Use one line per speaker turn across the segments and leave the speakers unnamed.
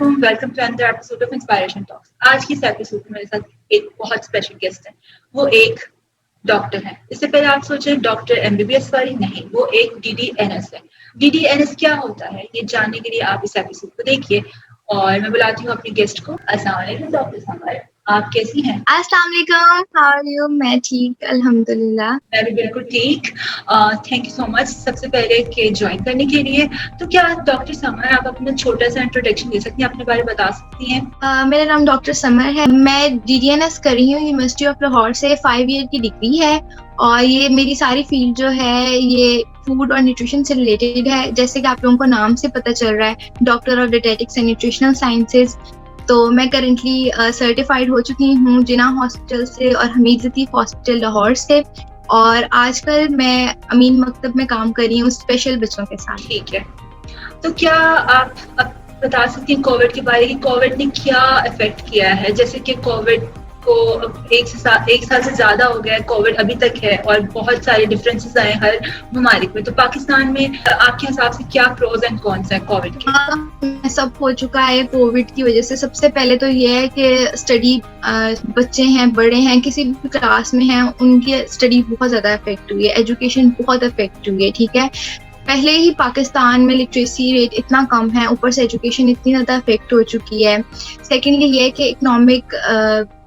अलैकुम, welcome to another episode of inspiration talks. आज की इस एपिसोड में मेरे साथ एक बहुत स्पेशल गेस्ट है। वो एक डॉक्टर है। इससे पहले आप सोचें डॉक्टर एमबीबीएस वाली नहीं, वो एक डीडीएनएस है। डीडीएनएस क्या होता है ये जानने के लिए आप इस एपिसोड को देखिए। और मैं बुलाती हूँ अपनी गेस्ट को। अस्सलाम वालेकुम डॉक्टर समर, आप कैसी हैं?
अस्सलाम वालेकुम, हाउ आर यू? मैं ठीक, अल्हम्दुलिल्लाह।
मैं भी बिल्कुल ठीक। थैंक यू सो मच सबसे पहले के ज्वाइन करने के लिए। तो क्या डॉक्टर समर आप अपना छोटा सा इंट्रोडक्शन दे सकती हैं, अपने बारे में बता सकती हैं?
मेरा नाम डॉक्टर समर है। मैं डीडीएनएस कर रही हूँ यूनिवर्सिटी ऑफ लाहौर से। 5 ईयर की डिग्री है और ये मेरी सारी फील्ड जो है ये फूड और न्यूट्रिशन से रिलेटेड है। जैसे कि आप लोगों को नाम से पता चल रहा है, doctor of dietetics and nutritional sciences. तो मैं करेंटली सर्टिफाइड हो चुकी हूँ जिना हॉस्पिटल से और हमीद लतीफ़ हॉस्पिटल लाहौर से। और आजकल मैं अमीन मकतब में काम कर रही हूँ स्पेशल बच्चों के साथ।
ठीक है, तो क्या आप अब बता सकती हैं कोविड के बारे में, कोविड ने क्या इफेक्ट किया है? जैसे कि कोविड को एक साल से ज्यादा हो गया है, कोविड अभी तक है और बहुत सारे डिफरेंसेस आए हर ममालिक में। तो पाकिस्तान में आपके हिसाब से क्या प्रोज एंड कॉन्स है कोविड के?
सब हो चुका है कोविड की वजह से। सबसे पहले तो ये है कि स्टडी, बच्चे हैं बड़े हैं किसी भी क्लास में हैं, उनकी स्टडी बहुत ज़्यादा अफेक्ट हुई है, एजुकेशन बहुत अफेक्ट हुई है। ठीक है, पहले ही पाकिस्तान में लिटरेसी रेट इतना कम है, ऊपर से एजुकेशन इतनी ज़्यादा अफेक्ट हो चुकी है। सेकेंडली ये है कि इकोनॉमिक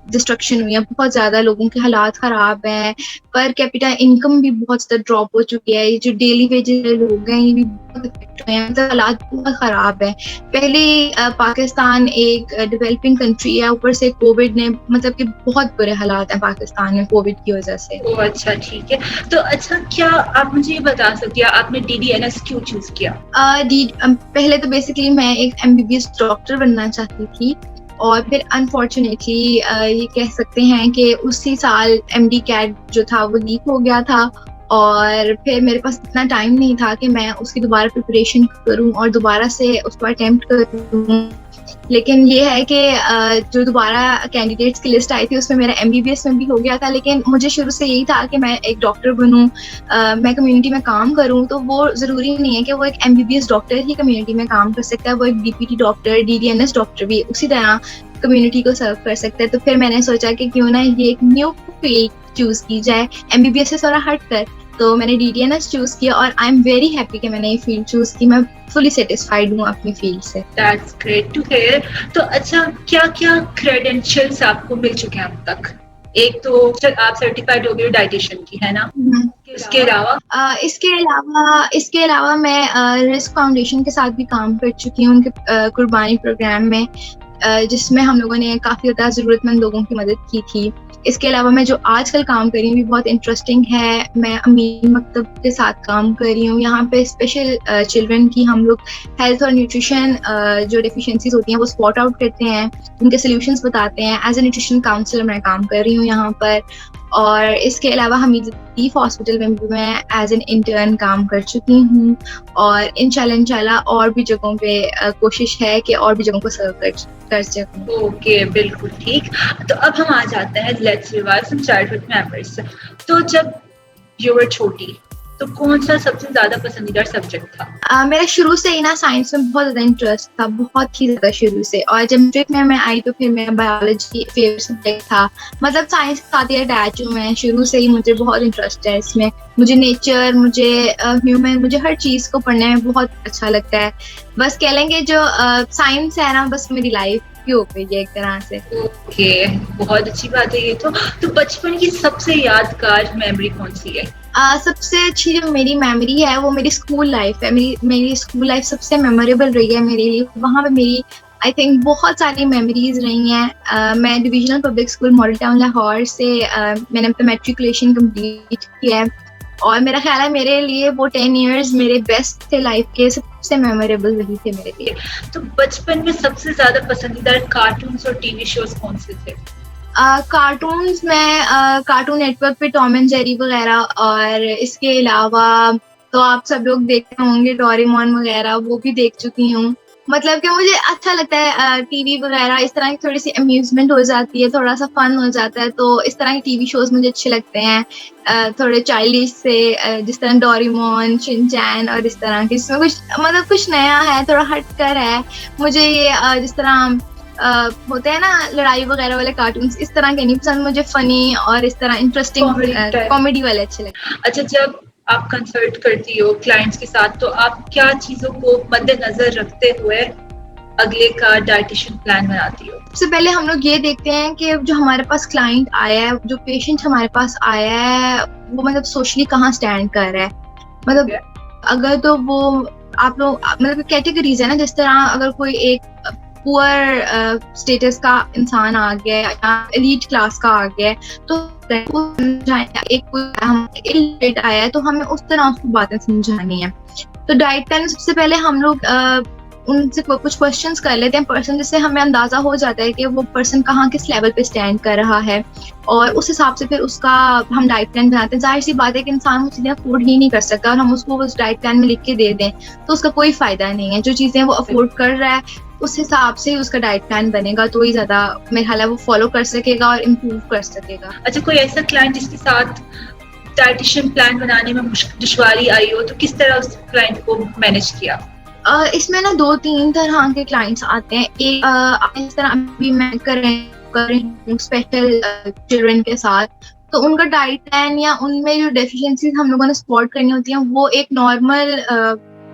डिस्ट्रक्शन हुई है, बहुत ज़्यादा लोगों के हालात ख़राब हैं, पर कैपिटा इनकम भी बहुत ज़्यादा ड्रॉप हो चुकी है। ये जो डेली वेजेस लोग हैं ये भी बहुत अफेक्ट हुए हैं, मतलब हालात बहुत ख़राब है। पहले पाकिस्तान एक डेवलपिंग कंट्री है, ऊपर से कोविड ने मतलब कि बहुत बुरे हालात हैं पाकिस्तान में कोविड की वजह से।
ओह अच्छा, ठीक है। तो अच्छा, क्या आप मुझे ये बता सकती हैं आपने डीडीएनएस क्यों चूज किया?
पहले तो बेसिकली मैं एक एमबीबीएस डॉक्टर बनना चाहती थी और फिर अनफॉर्चुनेटली ये कह सकते हैं कि उसी साल एमडी कैट जो था वो लीक हो गया था और फिर मेरे पास इतना टाइम नहीं था कि मैं उसकी दोबारा प्रिपरेशन करूं और दोबारा से उसको अटेम्प्ट करूं। लेकिन ये है कि जो दोबारा कैंडिडेट्स की लिस्ट आई थी उसमें मेरा एमबीबीएस में भी हो गया था। लेकिन मुझे शुरू से यही था कि मैं एक डॉक्टर बनूं, मैं कम्युनिटी में काम करूं। तो वो ज़रूरी नहीं है कि वो एक एमबीबीएस डॉक्टर ही कम्युनिटी में काम कर सकता है, वो एक डीपीटी डॉक्टर, डीडीएनएस डॉक्टर भी उसी तरह कम्युनिटी को सर्व कर सकता है। तो फिर मैंने सोचा कि क्यों ना ये एक न्यू फील्ड चूज़ की जाए, एमबीबीएस से थोड़ा हट कर। तो मैंने डीडीएनएस चूज़ किया और आई एम वेरी हैप्पी कि मैंने ये फील्ड चूज़ की। मैं फुली सेटिस्फाइड हूँ अपनी फील्ड से।
That's great to hear. तो अच्छा, क्या क्या क्रेडेंशियल्स आपको मिल चुके हैं अब तक? एक तो आप सर्टिफाइड हो गए डाइटिशियन की, है ना? इसके अलावा
इसके अलावा मैं रिस्क फाउंडेशन के साथ भी काम कर चुकी हूँ, उनके कुर्बानी प्रोग्राम में, जिसमें हम लोगों ने काफ़ी ज़्यादा ज़रूरतमंद लोगों की मदद की थी। इसके अलावा मैं जो आजकल काम कर रही हूँ भी बहुत इंटरेस्टिंग है। मैं अमीन मकतब के साथ काम कर रही हूँ। यहाँ पे स्पेशल चिल्ड्रन की हम लोग हेल्थ और न्यूट्रिशन जो डेफिशिएंसीज होती हैं वो स्पॉट आउट करते हैं, उनके सॉल्यूशंस बताते हैं। एज ए न्यूट्रिशन काउंसलर मैं काम कर रही हूँ यहाँ पर। और इसके अलावा हमीद लतीफ़ हॉस्पिटल में भी मैं एज एन इंटर्न काम कर चुकी हूँ और इंशाल्लाह और भी जगहों पे कोशिश है कि और भी जगहों को सर्व कर सकूँ।
ओके, बिल्कुल ठीक। तो अब हम आ जाते हैं let's revive some childhood memories. तो जब यू वर छोटी तो कौन सा सबसे ज्यादा पसंदीदा सब्जेक्ट था?
मेरा शुरू से ही ना साइंस में बहुत ज़्यादा इंटरेस्ट था, बहुत ही ज़्यादा शुरू से। और जब मैट्रिक में मैं आई तो फिर मेरा बायोलॉजी फेवरेट सब्जेक्ट था। मतलब साइंस के साथ ही अटैच हूँ मैं शुरू से ही, मुझे बहुत इंटरेस्ट है इसमें। मुझे नेचर, मुझे ह्यूमन, मुझे हर चीज़ को पढ़ने में बहुत अच्छा लगता है। बस कह लेंगे जो साइंस है ना, बस मेरी लाइफ की हो गई है एक तरह से।
ओके, बहुत अच्छी बात है ये तो बचपन की सबसे यादगार मेमोरी कौन सी है?
सबसे अच्छी जो मेरी मेमोरी है वो मेरी स्कूल लाइफ है। मेरी स्कूल लाइफ सबसे मेमोरेबल रही है मेरे लिए। वहाँ पे मेरी आई थिंक बहुत सारी मेमोरीज रही हैं। मैं divisional public school model town Lahore से मैंने अपना मैट्रिकुलेशन कंप्लीट किया है और मेरा ख्याल है मेरे लिए वो 10 इयर्स मेरे बेस्ट थे लाइफ के, सबसे मेमोरेबल वही थे मेरे लिए।
तो बचपन में सबसे ज्यादा पसंदीदा कार्टून्स और टीवी शोज कौन से थे?
कार्टून्स में कार्टून नेटवर्क पे टॉम एंड जेरी वगैरह, और इसके अलावा तो आप सब लोग देखते होंगे डोरेमोन वगैरह, वो भी देख चुकी हूँ। मतलब कि मुझे अच्छा लगता है टीवी वगैरह, इस तरह की थोड़ी सी अम्यूजमेंट हो जाती है, थोड़ा सा फन हो जाता है, तो इस तरह के टीवी शोज मुझे अच्छे लगते हैं, थोड़े चाइल्डिश से, जिस तरह डोरेमोन, शिनचैन और इस तरह के, इसमें कुछ मतलब कुछ नया है, थोड़ा हटकर है। मुझे ये जिस तरह होते हैं ना लड़ाई वगैरह वाले कार्टून्स, इस तरह के नहीं पसंद मुझे, फनी और इस तरह इंटरेस्टिंग कॉमेडी वाले अच्छे लगते हैं।
अच्छा, जब आप कंसल्ट करती हो क्लाइंट्स के साथ तो आप क्या चीजों को मद्देनजर रखते हुए अगले का डाइटिशियन प्लान बनाती हो?
सबसे पहले हम लोग ये देखते हैं कि जो हमारे पास क्लाइंट आया है, जो पेशेंट हमारे पास आया है, वो मतलब सोशली कहाँ स्टैंड कर रहा है। मतलब अगर तो वो आप लोग मतलब कैटेगरीज है ना, जिस तरह अगर कोई एक पुअर स्टेटस का इंसान आ गया या एलीट क्लास का आ गया तो एक हम इलिटरेट आया है तो हमें उस तरह उसको बातें समझानी है। तो डाइट प्लान में सबसे पहले हम लोग उनसे कुछ क्वेश्चंस कर लेते हैं पर्सन, जिससे हमें अंदाजा हो जाता है कि वो पर्सन कहाँ किस लेवल पे स्टैंड कर रहा है, और उस हिसाब से फिर उसका हम डाइट प्लान बनाते हैं। जाहिर सी बात है कि इंसान वो चीजें अफोर्ड ही नहीं कर सकता और हम उसको उस डाइट प्लान में लिख के दे दें तो उसका कोई फायदा नहीं है। जो चीजें वो अफोर्ड कर रहा है उस हिसाब से ही उसका डाइट प्लान बनेगा, तो ही ज्यादा मेरे ख्याल है वो फॉलो कर सकेगा और इम्प्रूव कर सकेगा।
अच्छा, कोई ऐसा क्लाइंट जिसके साथ डाइटिशियन प्लान बनाने में दुश्वारी आई हो तो किस तरह उस क्लाइंट को मैनेज किया?
इसमें ना 2-3 तरह के क्लाइंट्स आते हैं। एक इस तरह अभी मैं कर रही हूँ स्पेशल चिल्ड्रन के साथ, तो उनका डाइट प्लान या उनमें जो डेफिशिएंसीज हम लोगों ने स्पॉट करनी होती हैं वो एक नॉर्मल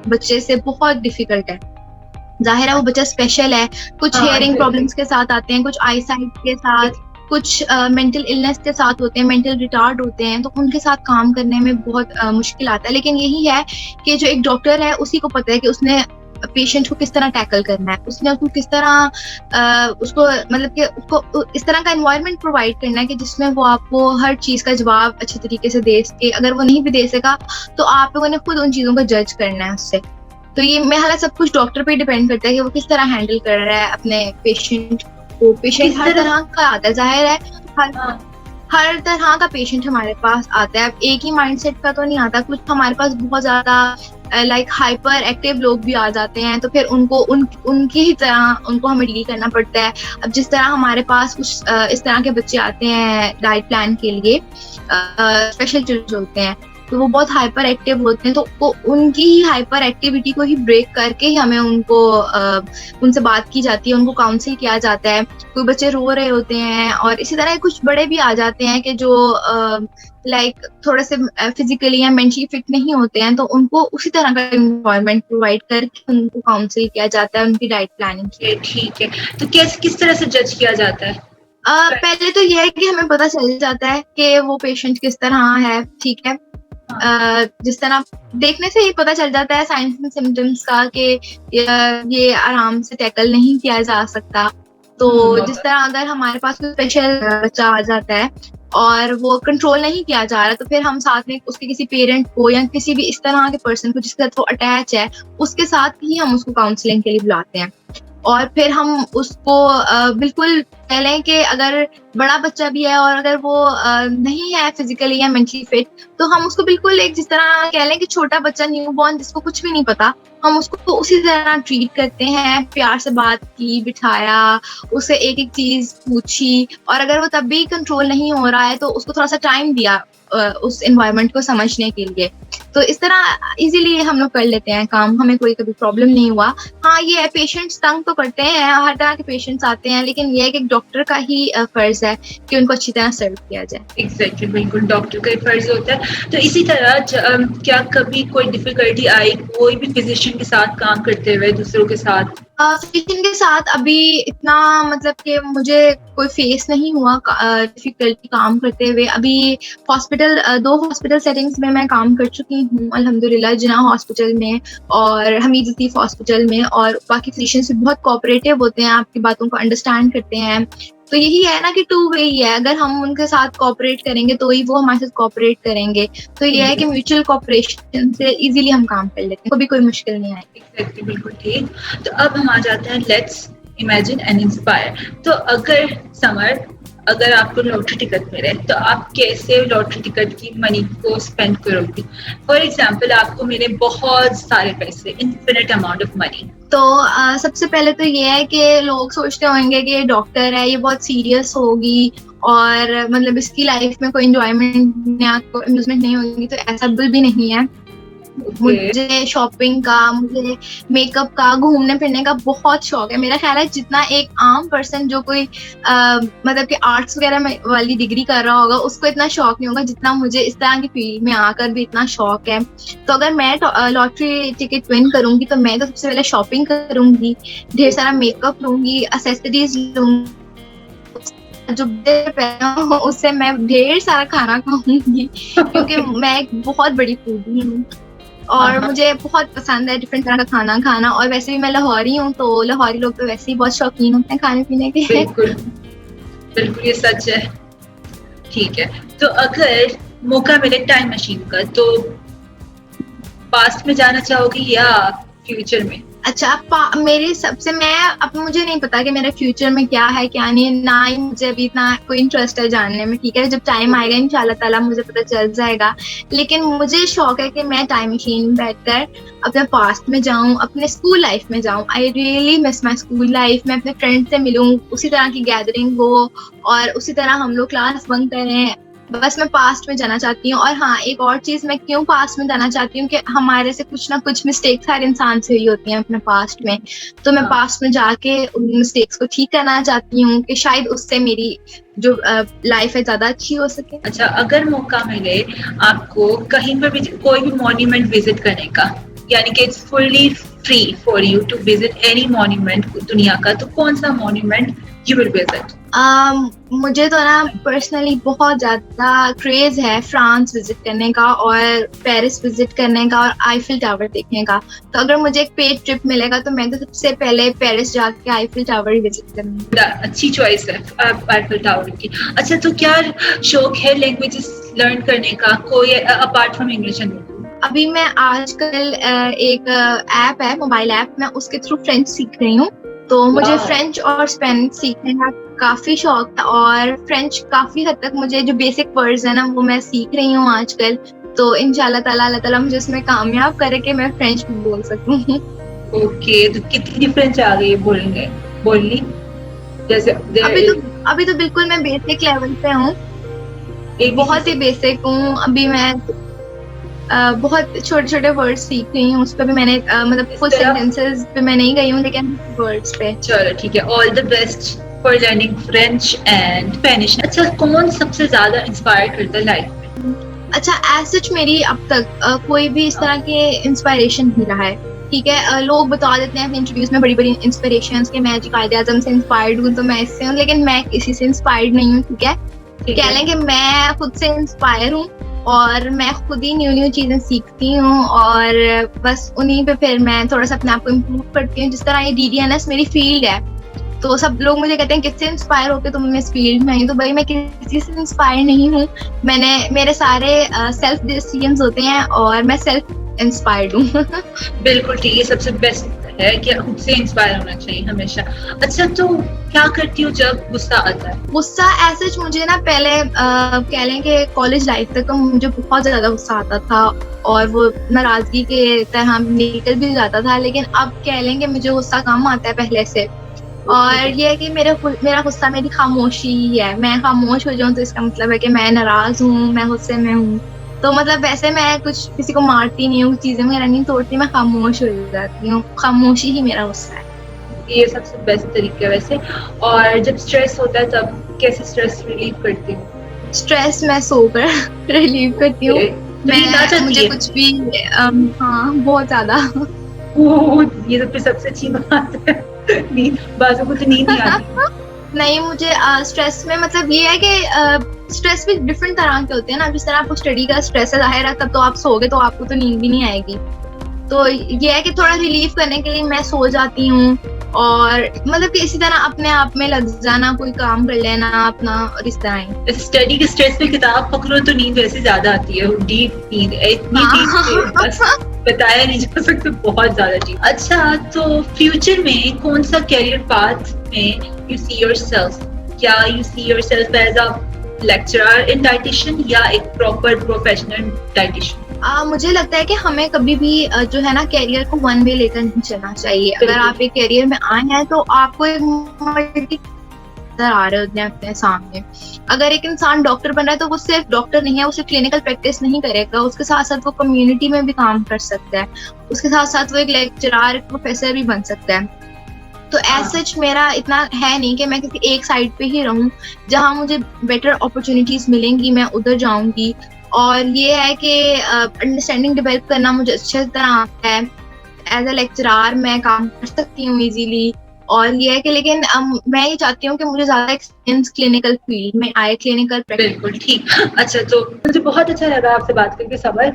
बच्चे से बहुत डिफिकल्ट है। जाहिर है वो बच्चा स्पेशल है, कुछ हेयरिंग प्रॉब्लम्स के साथ आते हैं, कुछ आई साइट के साथ, कुछ मेंटल इलनेस के साथ होते हैं, मेंटल रिटार्ड होते हैं, तो उनके साथ काम करने में बहुत मुश्किल आता है। लेकिन यही है कि जो एक डॉक्टर है उसी को पता है कि उसने पेशेंट को किस तरह टैकल करना है, उसने उसको किस तरह उसको मतलब कि उसको इस तरह का एनवायरनमेंट प्रोवाइड करना है कि जिसमें वो आपको हर चीज का जवाब अच्छे तरीके से दे सके। अगर वो नहीं भी दे सका तो आप लोगों ने खुद उन चीजों को जज करना है उससे। तो ये मेरा हालांकि सब कुछ डॉक्टर पे डिपेंड करता है कि वो किस तरह हैंडल कर रहा है अपने पेशेंट को। पेशेंट हर तरह का आता है, जाहिर है हर तरह का पेशेंट हमारे पास आता है। अब एक ही माइंडसेट का तो नहीं आता, कुछ हमारे पास बहुत ज्यादा लाइक हाइपर एक्टिव लोग भी आ जाते हैं, तो फिर उनको उनकी ही तरह उनको हमें डील करना पड़ता है। अब जिस तरह हमारे पास कुछ इस तरह के बच्चे आते हैं डाइट प्लान के लिए, स्पेशल चिल्ड्रन होते हैं, तो वो बहुत हाइपर एक्टिव होते हैं, तो उनकी ही हाइपर एक्टिविटी को ही ब्रेक करके ही हमें उनको उनसे बात की जाती है, उनको काउंसिल किया जाता है। कोई बच्चे रो रहे होते हैं और इसी तरह कुछ बड़े भी आ जाते हैं कि जो लाइक थोड़े से फिजिकली या मेंटली फिट नहीं होते हैं, तो उनको उसी तरह का एनवायरनमेंट प्रोवाइड करके उनको काउंसिल किया जाता है, उनकी डाइट प्लानिंग की।
ठीक है, तो किस तरह से जज किया जाता है?
पहले तो यह है कि हमें पता चल जाता है कि वो पेशेंट किस तरह है, ठीक है। जिस तरह देखने से ही पता चल जाता है साइंस एंड सिम्टम्स का कि ये आराम से टैकल नहीं किया जा सकता। तो जिस तरह अगर हमारे पास कोई स्पेशल बच्चा आ जाता है और वो कंट्रोल नहीं किया जा रहा, तो फिर हम साथ में उसके किसी पेरेंट को या किसी भी इस तरह के पर्सन को जिसके साथ वो अटैच है उसके साथ ही हम उसको काउंसलिंग के लिए बुलाते हैं। और फिर हम उसको बिल्कुल कह लें कि अगर बड़ा बच्चा भी है और अगर वो नहीं है फिजिकली या मेंटली फिट, तो हम उसको बिल्कुल एक जिस तरह कह लें कि छोटा बच्चा न्यूबॉर्न जिसको कुछ भी नहीं पता, हम उसको उसी तरह ट्रीट करते हैं। प्यार से बात की, बिठाया, उससे एक एक चीज पूछी, और अगर वो तब भी कंट्रोल नहीं हो रहा है तो उसको थोड़ा सा टाइम दिया उस एनवायरनमेंट को समझने के लिए। तो इस तरह इजीली हम लोग कर लेते हैं काम, हमें कोई कभी प्रॉब्लम नहीं हुआ। हाँ, ये है पेशेंट्स तंग तो करते हैं, हर तरह के पेशेंट्स आते हैं, लेकिन ये है कि डॉक्टर का ही फर्ज है कि उनको अच्छी तरह सर्व किया जाए।
एग्जैक्टली, बिल्कुल डॉक्टर का ही फर्ज होता है। तो इसी तरह क्या कभी कोई डिफिकल्टी आई कोई भी फिजिशियन के साथ काम करते हुए दूसरों के साथ?
फिजिशियन के साथ अभी इतना मतलब कि मुझे कोई फेस नहीं हुआ डिफिकल्टी काम करते हुए। अभी हॉस्पिटल 2 हॉस्पिटल सेटिंग्स में मैं काम कर चुकी हूँ अल्हम्दुलिल्लाह, जिन्ना हॉस्पिटल में और हमीद लतीफ़ हॉस्पिटल में, और बाकी फिजिशियंस भी बहुत कोऑपरेटिव होते हैं, आपकी बातों को अंडरस्टैंड करते हैं। तो यही है ना कि 2 वे ही है, अगर हम उनके साथ कोऑपरेट करेंगे तो ही वो हमारे साथ कोऑपरेट करेंगे। तो ये है कि म्यूचुअल कोऑपरेशन से इजीली हम काम कर लेते हैं, कभी कोई मुश्किल नहीं आएगी।
एग्जैक्टली, बिल्कुल ठीक। तो अब हम आ जाते हैं लेट्स इमेजिन एंड इंस्पायर। तो अगर आपको लॉटरी टिकट मिले तो आप कैसे लॉटरी टिकट की मनी को स्पेंड करोगी? फॉर एग्जाम्पल, आपको मिले बहुत सारे पैसे, इन्फिनिट अमाउंट ऑफ मनी,
तो सबसे पहले तो ये है कि लोग सोचते होंगे कि ये डॉक्टर है, ये बहुत सीरियस होगी और मतलब इसकी लाइफ में कोई एंजॉयमेंट या कोई अम्यूजमेंट नहीं होगी, तो ऐसा बिल्कुल भी नहीं है। मुझे शॉपिंग का, मुझे मेकअप का, घूमने फिरने का बहुत शौक है। मेरा ख्याल है जितना एक आम पर्सन जो कोई मतलब कि आर्ट्स वगैरह में वाली डिग्री कर रहा होगा उसको इतना शौक नहीं होगा जितना मुझे इस तरह की फील्ड में आकर भी इतना शौक है। तो अगर मैं लॉटरी टिकट विन करूंगी तो मैं तो सबसे पहले शॉपिंग करूंगी, ढेर सारा मेकअप लूंगी, एक्सेसरीज लूंगी, जो उससे मैं ढेर सारा खाना खाऊंगी क्योंकि मैं एक बहुत बड़ी फूडी हूँ और मुझे बहुत पसंद है डिफरेंट तरह का खाना खाना। और वैसे भी मैं लाहौरी हूँ, तो लाहौरी लोग तो वैसे ही बहुत शौकीन होते हैं खाने पीने के।
बिल्कुल बिल्कुल, ये सच है। ठीक है, तो अगर मौका मिले टाइम मशीन का तो पास्ट में जाना चाहोगी या फ्यूचर में?
अच्छा, मेरे सबसे मैं अब मुझे नहीं पता कि मेरे फ्यूचर में क्या है क्या नहीं, ना ही मुझे अभी इतना कोई इंटरेस्ट है जानने में। ठीक है, जब टाइम आएगा इंशाल्लाह ताला मुझे पता चल जाएगा। लेकिन मुझे शौक है कि मैं टाइम मशीन में बैठकर अपने पास्ट में जाऊं, अपने स्कूल लाइफ में जाऊं। I really miss my school life. मैं अपने फ्रेंड से मिलूं, उसी तरह की गैदरिंग हो और उसी तरह हम लोग क्लास बंक करें। बस मैं पास्ट में जाना चाहती हूँ। और हाँ, एक और चीज मैं क्यों पास्ट में जाना चाहती हूँ कि हमारे से कुछ ना कुछ मिस्टेक्स हर इंसान से हुई होती हैं अपने पास्ट में, तो मैं पास्ट में जाके उन मिस्टेक्स को ठीक करना चाहती हूँ कि शायद उससे मेरी जो लाइफ है ज्यादा अच्छी हो सके।
अच्छा, अगर मौका मिले आपको कहीं पर भी कोई भी मॉन्यूमेंट विजिट करने का, यानी कि it's fully free for you to visit any monument दुनिया का, तो कौन सा मॉन्यूमेंट यू विल विजिट?
मुझे तो ना पर्सनली बहुत ज्यादा क्रेज है फ्रांस विजिट करने का और पेरिस विजिट करने का और आईफिल टावर देखने का। तो अगर मुझे एक पेड ट्रिप मिलेगा तो मैं तो सबसे पहले पेरिस जाके आईफिल टावर विजिट करूंगी।
अच्छी चॉइस है आईफिल टावर की। अच्छा, तो क्या शौक है लैंग्वेजेस लर्न करने का कोई apart from English and Urdu?
अभी मैं आजकल एक ऐप है, मोबाइल ऐप, मैं उसके थ्रू फ्रेंच सीख रही हूँ। तो मुझे फ्रेंच और स्पेनिश सीखने का काफी शौक है और फ्रेंच काफी हद तक मुझे जो बेसिक वर्ड्स है ना वो मैं सीख रही हूँ आजकल। तो इंशाल्लाह ताला अल्लाह ताला मुझे उसमें कामयाब करे कि मैं फ्रेंच भी बोल सकूँ।
ओके, तो कितनी फ्रेंच आ गई बोलनी? जैसे
अभी तो बिल्कुल मैं बेसिक लेवल पे हूँ, बहुत ही बेसिक हूँ। अभी मैं बहुत छोटे छोटे वर्ड्स सीख रही हूँ। उस पर भी मैंने मतलब फुल सेंटेंसेस पे मैं नहीं गई हूँ, लेकिन वर्ड्स पे।
चलो ठीक है, all the best for learning French and Spanish. अच्छा, कौन सबसे ज्यादा इंस्पायर करता है लाइफ में?
अच्छा, एज सच मेरी अब तक कोई भी इस तरह के इंस्पायरेशन नहीं रहा है। ठीक है, लोग बता देते हैं अपने इंटरव्यूज में बड़ी बड़ी इंस्पिरेशंस के मैं कायदे आजम से इंस्पायर्ड हूँ, तो मैं इससे हूँ, लेकिन मैं किसी से इंस्पायर्ड नहीं हूँ। ठीक है, कह लें कि मैं खुद से इंस्पायर हूँ और मैं खुद ही न्यू चीजें सीखती हूँ और बस उन्हीं पे फिर मैं थोड़ा सा अपने आप को इम्प्रूव करती हूँ। जिस तरह ये DDNS मेरी फील्ड है, तो सब लोग मुझे कहते हैं किससे इंस्पायर होकर तुम इस फील्ड में आई? तो भाई मैं किसी से इंस्पायर नहीं हूँ। मेरे सारे सेल्फ डिसीजंस होते हैं और मैं सेल्फ इंस्पायर्ड हूँ।
बिल्कुल ठीक है, सबसे बेस्ट है कि खुद से इंस्पायर होना चाहिए हमेशा। अच्छा, तो क्या करती हो जब गुस्सा आता है?
गुस्सा ऐसे मुझे ना पहले कह लें कि कॉलेज लाइफ तक मुझे बहुत ज्यादा गुस्सा आता था और वो नाराजगी के तरह निकल भी जाता था, लेकिन अब कह लेंगे मुझे गुस्सा कम आता है पहले से। और ये है कि मेरा गुस्सा मेरी खामोशी ही है। मैं खामोश हो जाऊं तो इसका मतलब है कि मैं नाराज हूँ, मैं गुस्से में हूँ। तो मतलब वैसे मैं कुछ किसी को मारती नहीं हूँ, चीजें वगैरह नहीं तोड़ती, मैं खामोश हो जाती हूँ। खामोशी ही मेरा गुस्सा है।
ये सबसे बेस्ट तरीका है वैसे। और जब स्ट्रेस होता है तब कैसे स्ट्रेस रिलीव करती हूँ?
स्ट्रेस मैं सोकर रिलीव करती हूँ। मुझे कुछ भी हाँ, बहुत ज्यादा।
ये तो फिर सबसे अच्छी बात है। नींद, बाजू को तो नींद नहीं आती।
नहीं, मुझे स्ट्रेस में मतलब ये है कि स्ट्रेस भी डिफरेंट तरह के होते हैं ना। जिस तरह आपको स्टडी का स्ट्रेस है, जाहिर है तब तो आप सोओगे तो आपको तो नींद भी नहीं आएगी। तो ये है कि थोड़ा रिलीफ करने के लिए मैं सो जाती हूँ और मतलब कि इसी तरह अपने आप में लग जाना, कोई काम कर लेना अपना, और इस तरह ही।
स्टडी के स्ट्रेस में किताब पकड़ो तो नींद वैसे ज्यादा आती है, डीप नींद, इतनी डीप बस बताया नहीं जा सकता, बहुत ज्यादा डीप। अच्छा, तो फ्यूचर में कौन सा कैरियर पाथ में यू सी योरसेल्फ? क्या you see yourself as a lecturer in dietitian या एक प्रॉपर प्रोफेशनल डाइटिशियन?
मुझे लगता है कि हमें कभी भी जो है ना कैरियर को वन वे लेकर नहीं चलना चाहिए। अगर आप एक कैरियर में आए हैं तो आपको एक मल्टी आ रहे होते हैं अपने सामने। अगर एक इंसान डॉक्टर बन रहा है तो वो सिर्फ डॉक्टर नहीं है, वो सिर्फ क्लिनिकल प्रैक्टिस नहीं करेगा, उसके साथ साथ वो कम्युनिटी में भी काम कर सकता है, उसके साथ साथ वो एक लेक्चरर, एक प्रोफेसर भी बन सकता है। तो एज सच मेरा इतना है नहीं कि मैं किसी एक साइड पे ही रहूं, जहां मुझे बेटर अपॉर्चुनिटीज मिलेंगी मैं उधर जाऊंगी। और ये है कि अंडरस्टैंडिंग डेवलप करना मुझे अच्छी तरह आता है। एज अ लेक्चरर मैं काम कर सकती हूँ इजीली। और ये है कि लेकिन मैं ये चाहती हूँ कि मुझे ज्यादा एक्सपीरियंस क्लिनिकल फील्ड में आए, क्लिनिकल प्रैक्टिस।
बिल्कुल ठीक। अच्छा, तो मुझे बहुत अच्छा लगा आपसे बात करके समर,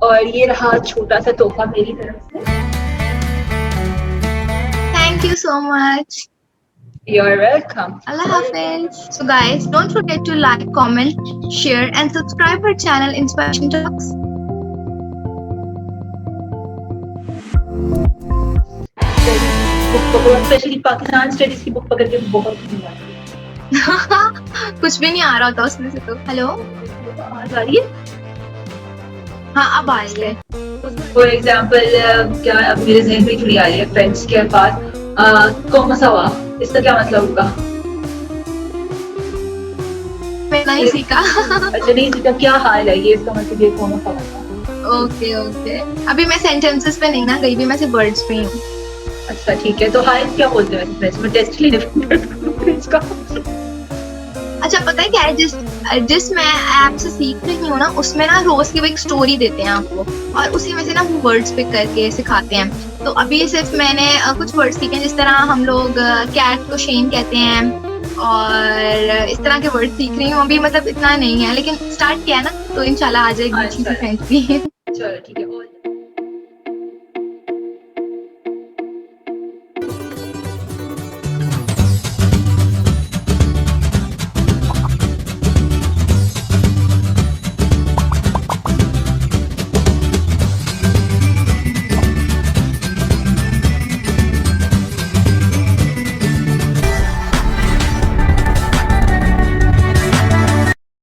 और ये रहा छोटा सा तोहफा मेरी तरफ से।
Thank you so much.
You're welcome.
Allah Hafiz. So guys, don't forget to like, comment, share and subscribe our channel Inspiration Talks.
Book पकड़ो, स्पेशली पाकिस्तान स्टडीज की बुक पकड़ के बहुत मजा आता है।
कुछ भी नहीं आ रहा होता उसमें से तो। हेलो,
आवाज आ रही है?
हाँ अब आ रही है।
फॉर एग्जाम्पल क्या अब मेरे जहन में जुड़ी आ रही है फ्रेंड्स के बाद कोमसावा, इसका क्या मतलब होगा?
मैं नहीं सीखा।
अच्छा नहीं सीखा, क्या हाल है, ये इसका मतलब ये कोमसावा।
ओके ओके, अभी मैं सेंटेंसेस पे नहीं ना गई भी, मैं सिर्फ वर्ड्स पे ही हूँ।
अच्छा ठीक है, तो हाय क्या बोलते हैं फ्रेंड्स में? टेस्ट लेने फ्रेंड्स का।
अच्छा पता है क्या है, जिस मैं ऐप से सीख रही हूँ ना, उसमें ना रोज की वो एक स्टोरी देते हैं आपको, और उसी में से ना वो वर्ड्स पिक करके सिखाते हैं। तो अभी सिर्फ मैंने कुछ वर्ड्स सीखे, जिस तरह हम लोग कैट को शेन कहते हैं, और इस तरह के वर्ड सीख रही हूँ अभी। मतलब इतना नहीं है, लेकिन स्टार्ट किया है ना, तो इंशाल्लाह आ जाएगी अच्छी सी फ्रेंड्स भी।
चलो ठीक है।